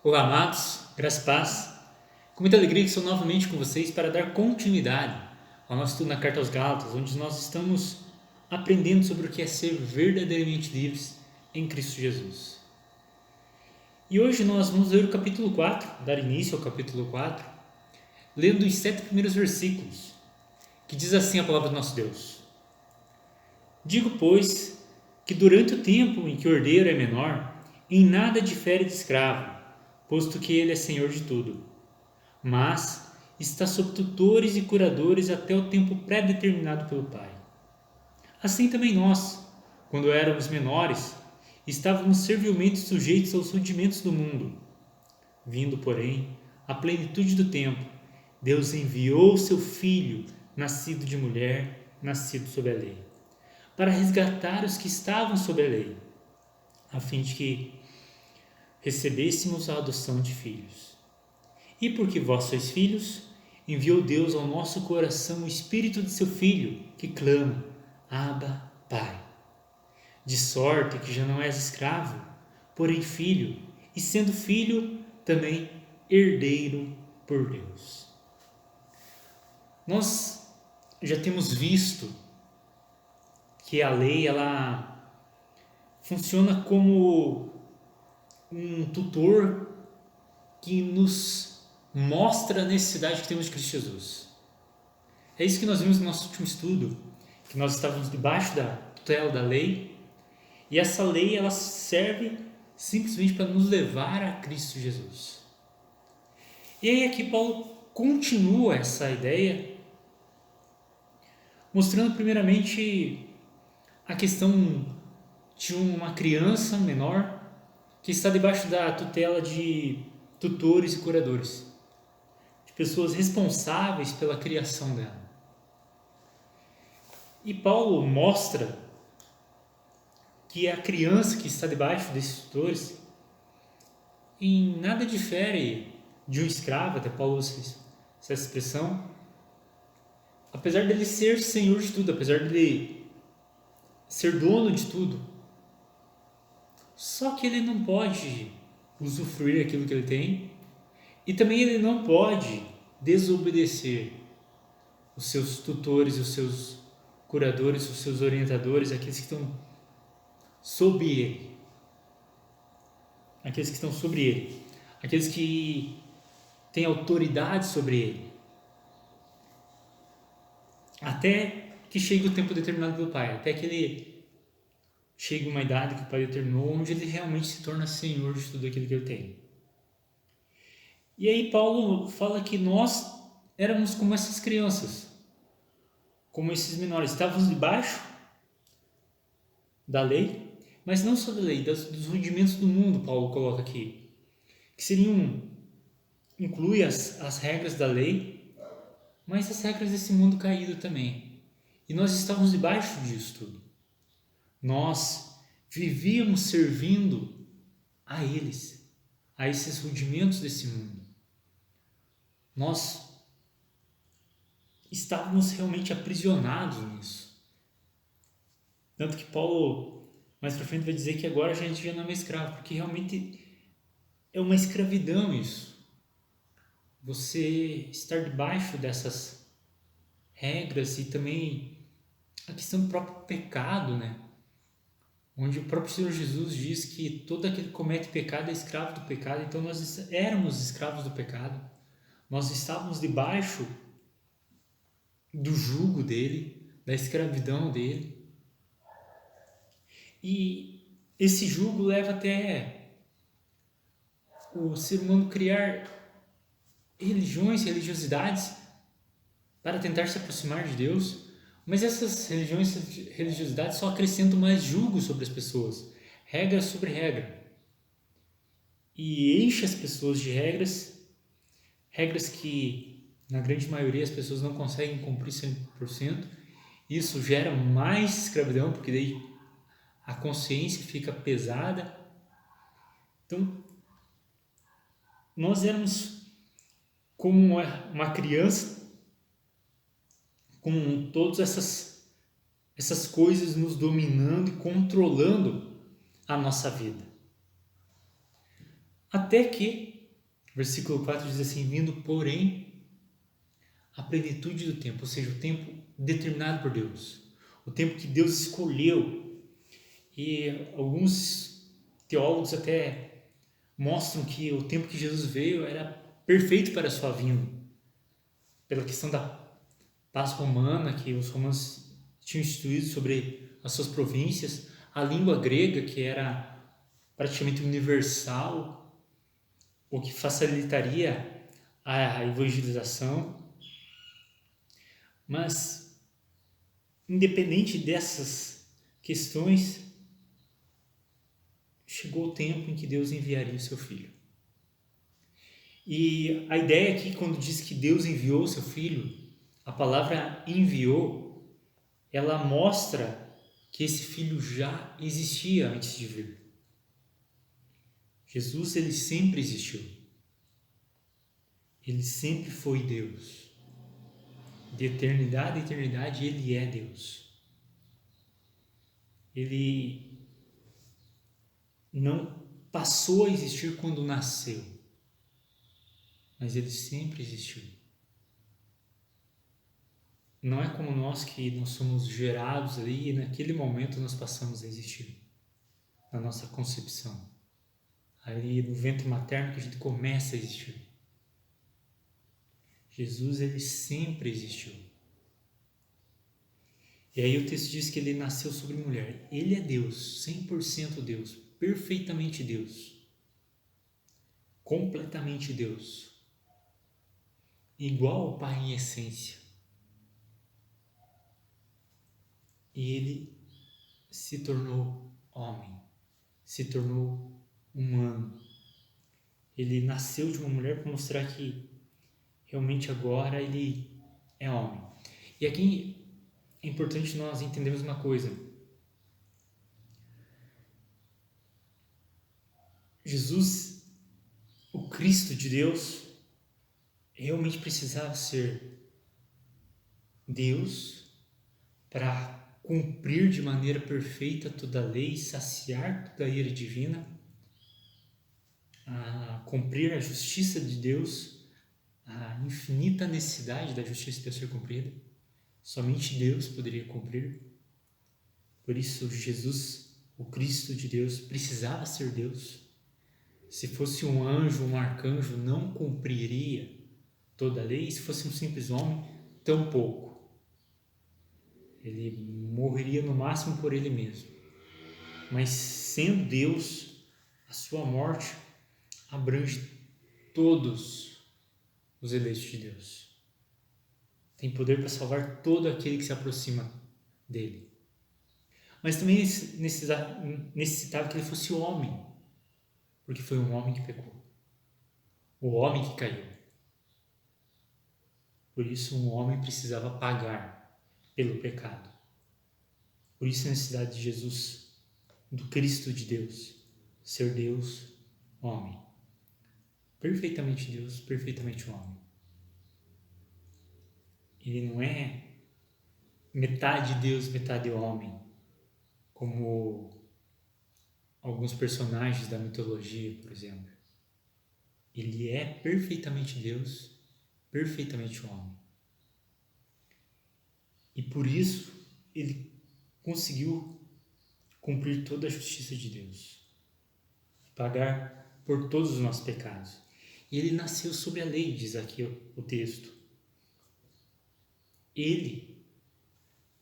Olá, amados, graça e paz. Com muita alegria que estou novamente com vocês para dar continuidade ao nosso estudo na Carta aos Gálatas, onde nós estamos aprendendo sobre o que é ser verdadeiramente livres em Cristo Jesus. E hoje nós vamos ler o capítulo 4, dar início ao capítulo 4, lendo os 7 primeiros versículos, que diz assim a palavra do nosso Deus. Digo, pois, que durante o tempo em que o herdeiro é menor, em nada difere de escravo, posto que ele é senhor de tudo. Mas está sob tutores e curadores até o tempo pré-determinado pelo Pai. Assim também nós, quando éramos menores, estávamos servilmente sujeitos aos rudimentos do mundo. Vindo, porém, à plenitude do tempo, Deus enviou o seu Filho, nascido de mulher, nascido sob a lei, para resgatar os que estavam sob a lei, a fim de que recebêssemos a adoção de filhos. E porque vós sois filhos, enviou Deus ao nosso coração o Espírito de seu Filho, que clama, Abba, Pai. De sorte que já não és escravo, porém filho, e sendo filho, também herdeiro por Deus. Nós já temos visto que a lei ela funciona como um tutor que nos mostra a necessidade que temos de Cristo Jesus. É isso que nós vimos no nosso último estudo, que nós estávamos debaixo da tutela da lei, e essa lei ela serve simplesmente para nos levar a Cristo Jesus. E aí aqui Paulo continua essa ideia, mostrando primeiramente a questão de uma criança menor que está debaixo da tutela de tutores e curadores, de pessoas responsáveis pela criação dela. E Paulo mostra que a criança que está debaixo desses tutores em nada difere de um escravo, até Paulo usa essa expressão, apesar dele ser senhor de tudo, apesar dele ser dono de tudo, só que ele não pode usufruir aquilo que ele tem e também ele não pode desobedecer os seus tutores, os seus curadores, os seus orientadores, aqueles que estão sob ele. Aqueles que estão sobre ele. Aqueles que têm autoridade sobre ele. Até que chegue o tempo determinado pelo Pai. Até que ele chegue uma idade que o Pai determinou, onde ele realmente se torna senhor de tudo aquilo que ele tem. E aí Paulo fala que nós éramos como essas crianças, como esses menores, estávamos debaixo da lei, mas não só da lei, dos rudimentos do mundo, Paulo coloca aqui, que inclui as regras da lei, mas as regras desse mundo caído também. E nós estávamos debaixo disso tudo. Nós vivíamos servindo a eles, a esses rudimentos desse mundo. Nós estávamos realmente aprisionados nisso. Tanto que Paulo, mais para frente, vai dizer que agora a gente já não é mais escravo, porque realmente é uma escravidão isso. Você estar debaixo dessas regras e também a questão do próprio pecado, né? Onde o próprio Senhor Jesus diz que todo aquele que comete pecado é escravo do pecado. Então nós éramos escravos do pecado. Nós estávamos debaixo do jugo dele, da escravidão dele. E esse jugo leva até o ser humano criar religiões, religiosidades para tentar se aproximar de Deus, mas essas religiões, religiosidades só acrescentam mais jugo sobre as pessoas, regra sobre regra, e enche as pessoas de regras que na grande maioria as pessoas não conseguem cumprir 100%. Isso gera mais escravidão, porque daí a consciência fica pesada. Então nós éramos como uma criança, com todas essas coisas nos dominando e controlando a nossa vida. Até que Versículo 4 diz assim: vindo, porém, a plenitude do tempo, ou seja, o tempo determinado por Deus, o tempo que Deus escolheu. E alguns teólogos até mostram que o tempo que Jesus veio era perfeito para a sua vinda, pela questão da paz romana que os romanos tinham instituído sobre as suas províncias, a língua grega, que era praticamente universal, o que facilitaria a evangelização. Mas, independente dessas questões, chegou o tempo em que Deus enviaria o seu Filho. E a ideia aqui, quando diz que Deus enviou o seu Filho, a palavra enviou, ela mostra que esse Filho já existia antes de vir. Jesus, ele sempre existiu. Ele sempre foi Deus. De eternidade a eternidade, ele é Deus. Ele não passou a existir quando nasceu, mas ele sempre existiu. Não é como nós, que nós somos gerados ali e naquele momento nós passamos a existir, na nossa concepção. Ali no ventre materno que a gente começa a existir. Jesus, ele sempre existiu. E aí o texto diz que ele nasceu sobre mulher. Ele é Deus, 100% Deus, perfeitamente Deus. Completamente Deus. Igual ao Pai em essência. E ele se tornou homem, se tornou humano. Ele nasceu de uma mulher para mostrar que realmente agora ele é homem. E aqui é importante nós entendermos uma coisa. Jesus, o Cristo de Deus, realmente precisava ser Deus para cumprir de maneira perfeita toda a lei, saciar toda a ira divina, a cumprir a justiça de Deus, a infinita necessidade da justiça de Deus ser cumprida. Somente Deus poderia cumprir. Por isso, Jesus, o Cristo de Deus, precisava ser Deus. Se fosse um anjo, um arcanjo, não cumpriria toda a lei. Se fosse um simples homem, tampouco. Ele morreria no máximo por ele mesmo. Mas sendo Deus, a sua morte abrange todos os eleitos de Deus. Tem poder para salvar todo aquele que se aproxima dele. Mas também necessitava que ele fosse homem, porque foi um homem que pecou. O homem que caiu. Por isso um homem precisava pagar pelo pecado. Por isso a necessidade de Jesus, do Cristo de Deus, ser Deus, homem. Perfeitamente Deus, perfeitamente homem. Ele não é metade Deus, metade homem, como alguns personagens da mitologia, por exemplo. Ele é perfeitamente Deus, perfeitamente homem. E por isso ele conseguiu cumprir toda a justiça de Deus, pagar por todos os nossos pecados. E ele nasceu sob a lei, diz aqui o texto. Ele,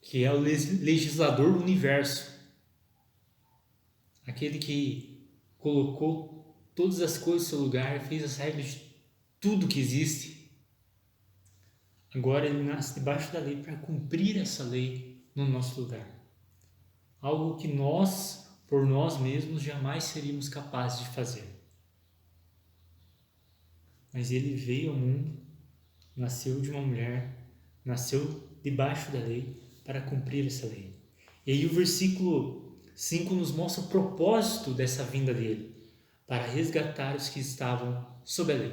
que é o legislador do universo, aquele que colocou todas as coisas no seu lugar, fez as regras de tudo que existe, agora ele nasce debaixo da lei para cumprir essa lei no nosso lugar. Algo que nós, por nós mesmos, jamais seríamos capazes de fazer. Mas ele veio ao mundo, nasceu de uma mulher, nasceu debaixo da lei para cumprir essa lei. E aí o versículo 5 nos mostra o propósito dessa vinda dele, para resgatar os que estavam sob a lei.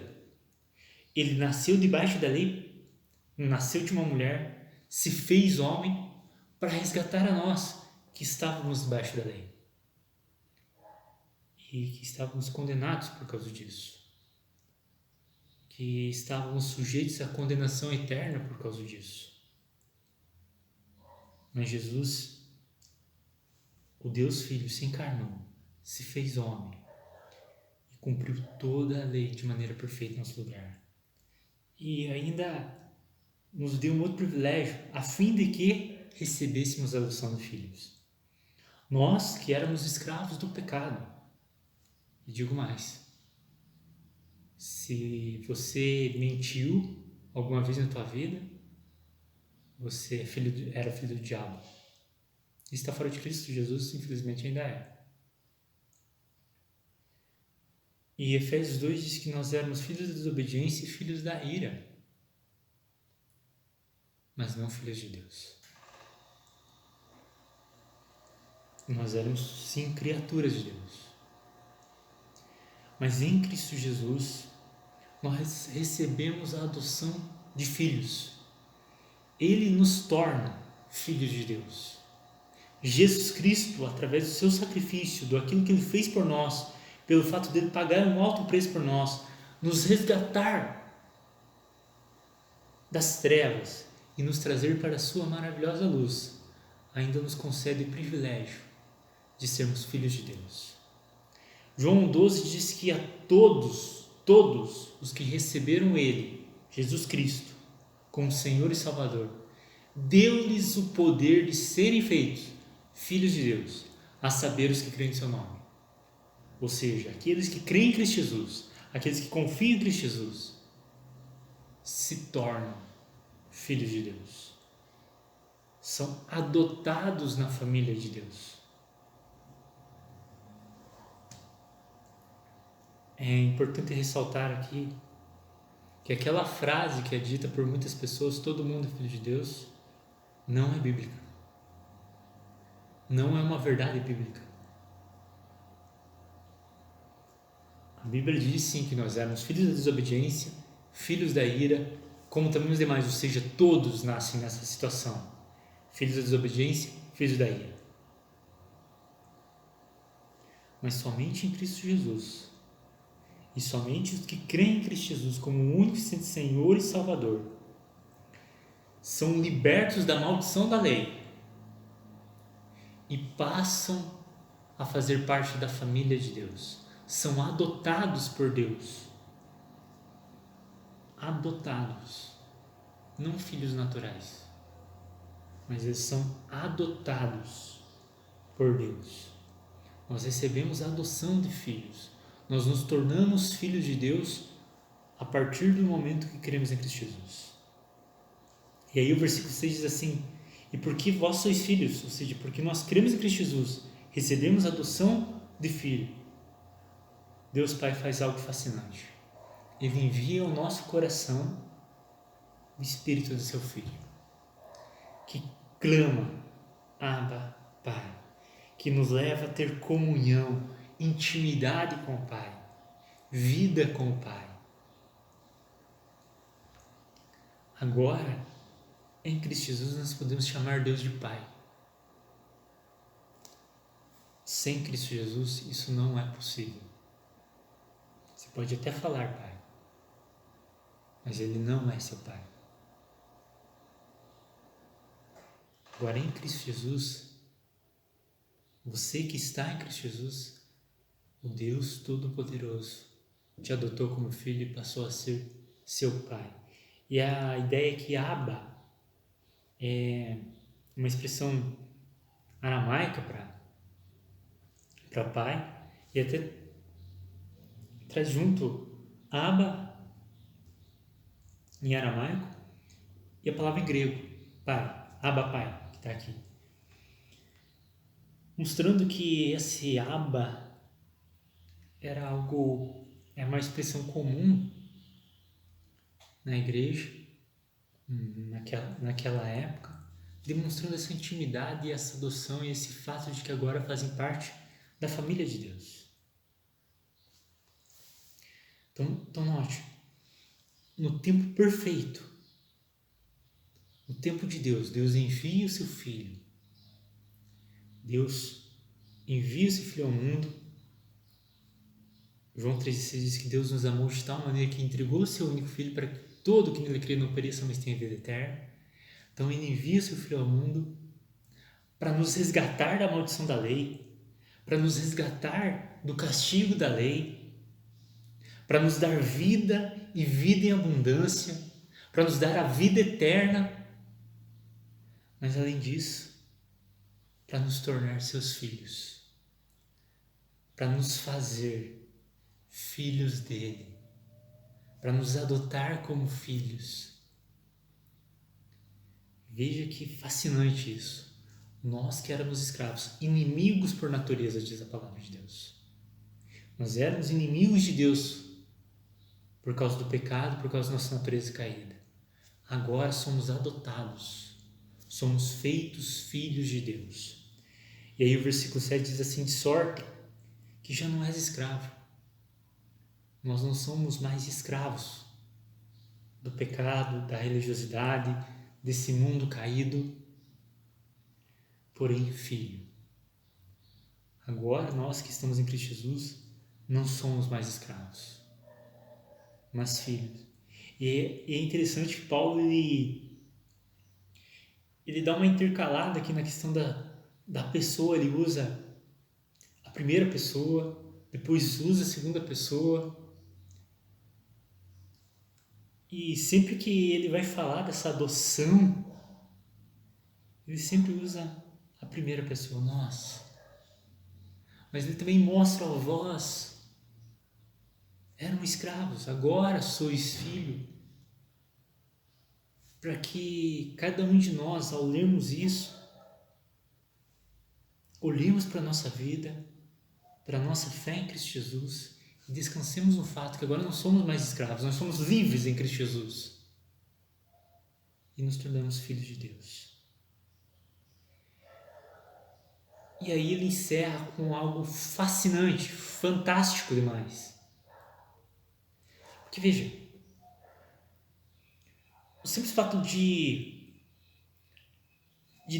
Ele nasceu debaixo da lei, nasceu de uma mulher, se fez homem para resgatar a nós que estávamos debaixo da lei e que estávamos condenados por causa disso. que estavam sujeitos à condenação eterna por causa disso. Mas Jesus, o Deus Filho, se encarnou, se fez homem e cumpriu toda a lei de maneira perfeita em nosso lugar. E ainda nos deu um outro privilégio, a fim de que recebêssemos a adoção de filhos. Nós que éramos escravos do pecado. E digo mais, se você mentiu alguma vez na tua vida, você era filho do diabo. E está fora de Cristo Jesus, infelizmente ainda é. E Efésios 2 diz que nós éramos filhos da desobediência e filhos da ira, mas não filhos de Deus. Nós éramos sim criaturas de Deus. Mas em Cristo Jesus, nós recebemos a adoção de filhos. Ele nos torna filhos de Deus. Jesus Cristo, através do seu sacrifício, do aquilo que Ele fez por nós, pelo fato de Ele pagar um alto preço por nós, nos resgatar das trevas e nos trazer para a sua maravilhosa luz, ainda nos concede o privilégio de sermos filhos de Deus. João 12 diz que a todos os que receberam Ele, Jesus Cristo, como Senhor e Salvador, deu-lhes o poder de serem feitos filhos de Deus, a saber os que creem em seu nome. Ou seja, aqueles que creem em Cristo Jesus, aqueles que confiam em Cristo Jesus, se tornam filhos de Deus. São adotados na família de Deus. É importante ressaltar aqui que aquela frase que é dita por muitas pessoas, todo mundo é filho de Deus, não é bíblica. Não é uma verdade bíblica. A Bíblia diz sim que nós éramos filhos da desobediência, filhos da ira, como também os demais, ou seja, todos nascem nessa situação. Filhos da desobediência, filhos da ira. Mas somente em Cristo Jesus, e somente os que creem em Cristo Jesus como o único Senhor e Salvador, são libertos da maldição da lei e passam a fazer parte da família de Deus. São adotados por Deus. Adotados. Não filhos naturais, mas eles são adotados por Deus. Nós recebemos a adoção de filhos. Nós nos tornamos filhos de Deus a partir do momento que cremos em Cristo Jesus. E aí o versículo 6 diz assim: e porque vós sois filhos, ou seja, porque nós cremos em Cristo Jesus, recebemos a adoção de filho, Deus Pai faz algo fascinante. Ele envia ao nosso coração o Espírito do seu Filho, que clama, Abba, Pai, que nos leva a ter comunhão, intimidade com o Pai, vida com o Pai. Agora, em Cristo Jesus, nós podemos chamar Deus de Pai. Sem Cristo Jesus, isso não é possível. Você pode até falar Pai, mas Ele não é seu Pai. Agora, em Cristo Jesus, você que está em Cristo Jesus, o Deus Todo-Poderoso te adotou como filho e passou a ser seu Pai. E a ideia é que Abba é uma expressão aramaica para pai, e até traz junto Abba em aramaico e a palavra em grego, pai, Abba Pai, que está aqui. Mostrando que esse Abba é uma expressão comum na igreja, naquela época, demonstrando essa intimidade e essa adoção e esse fato de que agora fazem parte da família de Deus. Então note, no tempo perfeito, no tempo de Deus, Deus envia o seu Filho. Deus envia esse Filho ao mundo João 3,16 diz que Deus nos amou de tal maneira que entregou o seu único Filho para que todo que nele crê não pereça, mas tenha vida eterna. Então ele envia seu Filho ao mundo para nos resgatar da maldição da lei, para nos resgatar do castigo da lei, para nos dar vida e vida em abundância, para nos dar a vida eterna, mas além disso, para nos tornar seus filhos, para nos fazer filhos dele, para nos adotar como filhos. Veja que fascinante isso. Nós que éramos escravos, inimigos por natureza, diz a palavra de Deus. Nós éramos inimigos de Deus por causa do pecado, por causa da nossa natureza caída. Agora somos adotados, somos feitos filhos de Deus. E aí o versículo 7 diz assim: de sorte que já não és escravo. Nós não somos mais escravos do pecado, da religiosidade, desse mundo caído, porém filho. Agora nós que estamos em Cristo Jesus não somos mais escravos, mas filhos. E é interessante que Paulo ele dá uma intercalada aqui na questão da pessoa. Ele usa a primeira pessoa, depois usa a segunda pessoa, e sempre que ele vai falar dessa adoção, ele sempre usa a primeira pessoa, nós. Mas ele também mostra: ó, vós eram escravos, agora sois filho. Para que cada um de nós, ao lermos isso, olhemos para a nossa vida, para a nossa fé em Cristo Jesus e descansemos no fato que agora não somos mais escravos, nós somos livres em Cristo Jesus e nos tornamos filhos de Deus. E aí ele encerra com algo fascinante, fantástico demais. Porque veja, o simples fato de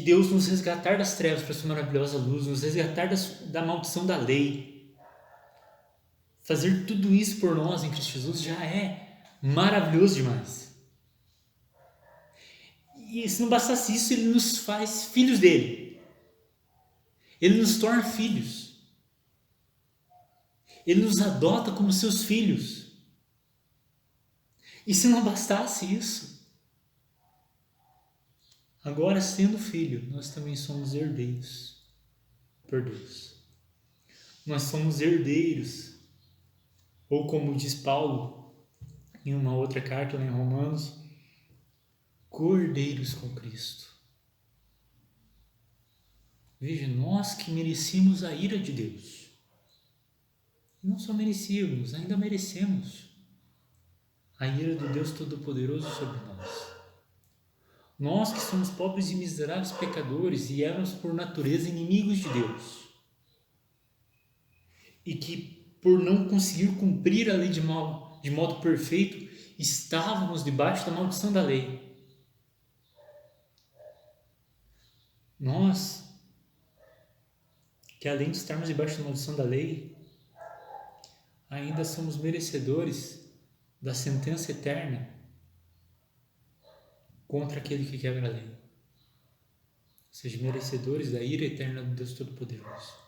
Deus nos resgatar das trevas para sua maravilhosa luz, nos resgatar da maldição da lei, fazer tudo isso por nós em Cristo Jesus já é maravilhoso demais. E se não bastasse isso, ele nos faz filhos dele. Ele nos torna filhos. Ele nos adota como seus filhos. E se não bastasse isso, agora sendo filho, nós também somos herdeiros por Deus. Nós somos herdeiros, ou como diz Paulo em uma outra carta, em Romanos, cordeiros com Cristo. Veja, nós que merecíamos a ira de Deus. Não só merecíamos, ainda merecemos a ira do Deus Todo-Poderoso sobre nós. Nós que somos pobres e miseráveis pecadores e éramos por natureza inimigos de Deus. E que por não conseguir cumprir a lei de modo perfeito, estávamos debaixo da maldição da lei. Nós, que além de estarmos debaixo da maldição da lei, ainda somos merecedores da sentença eterna contra aquele que quebra a lei. Ou seja, merecedores da ira eterna do Deus Todo-Poderoso.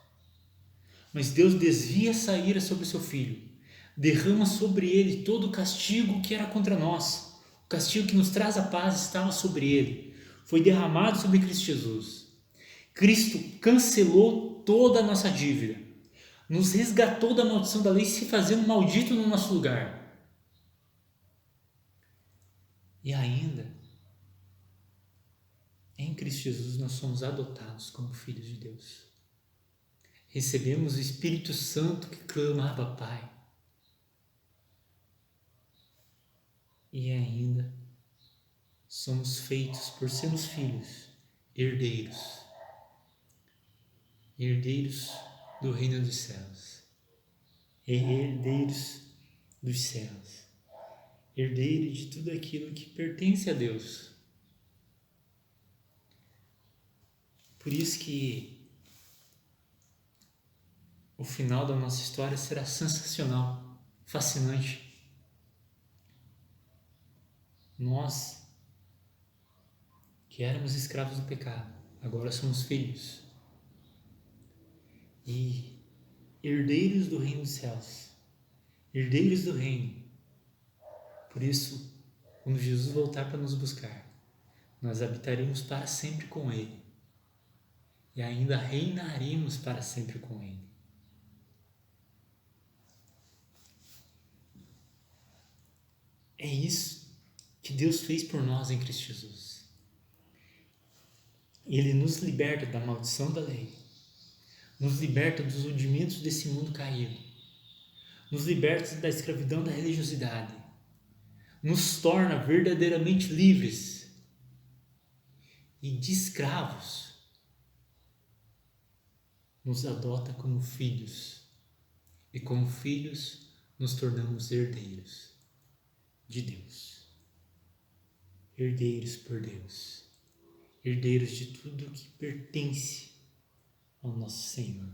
Mas Deus desvia essa ira sobre o seu Filho, derrama sobre ele todo o castigo que era contra nós. O castigo que nos traz a paz estava sobre ele, foi derramado sobre Cristo Jesus. Cristo cancelou toda a nossa dívida, nos resgatou da maldição da lei, se fazendo maldito no nosso lugar. E ainda, em Cristo Jesus, nós somos adotados como filhos de Deus. Recebemos o Espírito Santo que clama: Abba, Pai. E ainda somos feitos, por sermos filhos, herdeiros. Herdeiros do reino dos céus. Herdeiros dos céus. Herdeiros de tudo aquilo que pertence a Deus. Por isso que o o final da nossa história será sensacional, fascinante. Nós, que éramos escravos do pecado, agora somos filhos e herdeiros do reino dos céus, herdeiros do reino. Por isso, quando Jesus voltar para nos buscar, nós habitaremos para sempre com Ele e ainda reinaremos para sempre com Ele. É isso que Deus fez por nós em Cristo Jesus. Ele nos liberta da maldição da lei, nos liberta dos rudimentos desse mundo caído, nos liberta da escravidão da religiosidade, nos torna verdadeiramente livres e de escravos, nos adota como filhos e como filhos nos tornamos herdeiros de Deus, herdeiros por Deus, herdeiros de tudo que pertence ao nosso Senhor.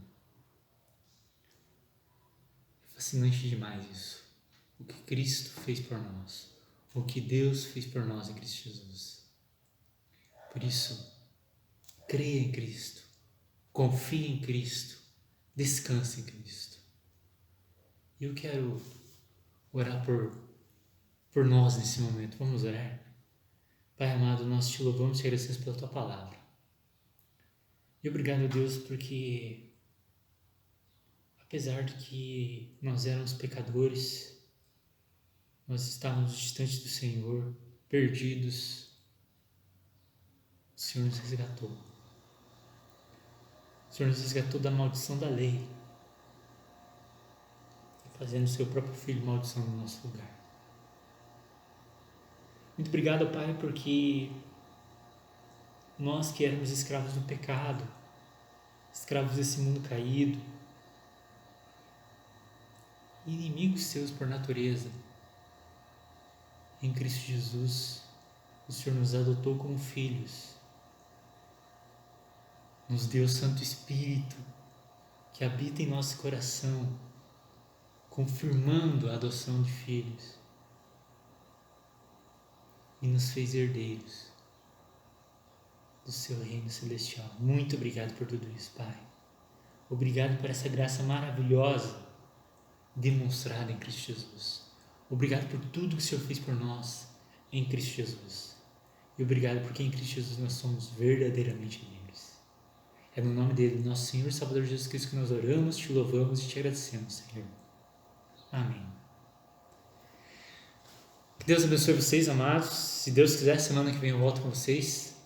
É fascinante demais isso, o que Cristo fez por nós, o que Deus fez por nós em Cristo Jesus. Por isso, creia em Cristo, confie em Cristo, descanse em Cristo. E eu quero orar por nós nesse momento. Vamos orar? Pai amado, nós te louvamos e te agradecemos pela tua palavra. E obrigado, Deus, porque apesar de que nós éramos pecadores, nós estávamos distantes do Senhor, perdidos, o Senhor nos resgatou. O Senhor nos resgatou da maldição da lei, fazendo o seu próprio Filho maldição no nosso lugar. Muito obrigado, Pai, porque nós que éramos escravos do pecado, escravos desse mundo caído, inimigos seus por natureza, em Cristo Jesus, o Senhor nos adotou como filhos, nos deu o Santo Espírito que habita em nosso coração, confirmando a adoção de filhos, e nos fez herdeiros do seu reino celestial. Muito obrigado por tudo isso, Pai. Obrigado por essa graça maravilhosa demonstrada em Cristo Jesus. Obrigado por tudo que o Senhor fez por nós em Cristo Jesus. E obrigado porque em Cristo Jesus nós somos verdadeiramente livres. É no nome dele, nosso Senhor e Salvador Jesus Cristo, que nós oramos, te louvamos e te agradecemos, Senhor. Amém. Que Deus abençoe vocês, amados. Se Deus quiser, semana que vem eu volto com vocês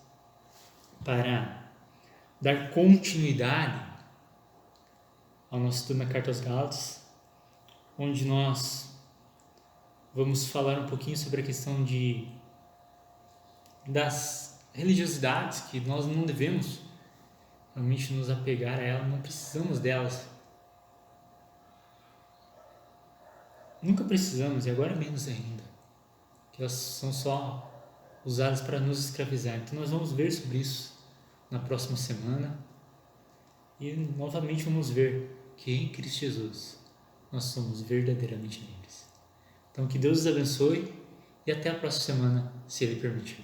para dar continuidade ao nosso estudo na Carta aos Gálatas, onde nós vamos falar um pouquinho sobre a questão das religiosidades, que nós não devemos realmente nos apegar a elas, não precisamos delas. Nunca precisamos, e agora menos ainda, que elas são só usadas para nos escravizar. Então nós vamos ver sobre isso na próxima semana e novamente vamos ver que em Cristo Jesus nós somos verdadeiramente livres. Então que Deus os abençoe e até a próxima semana, se Ele permitir.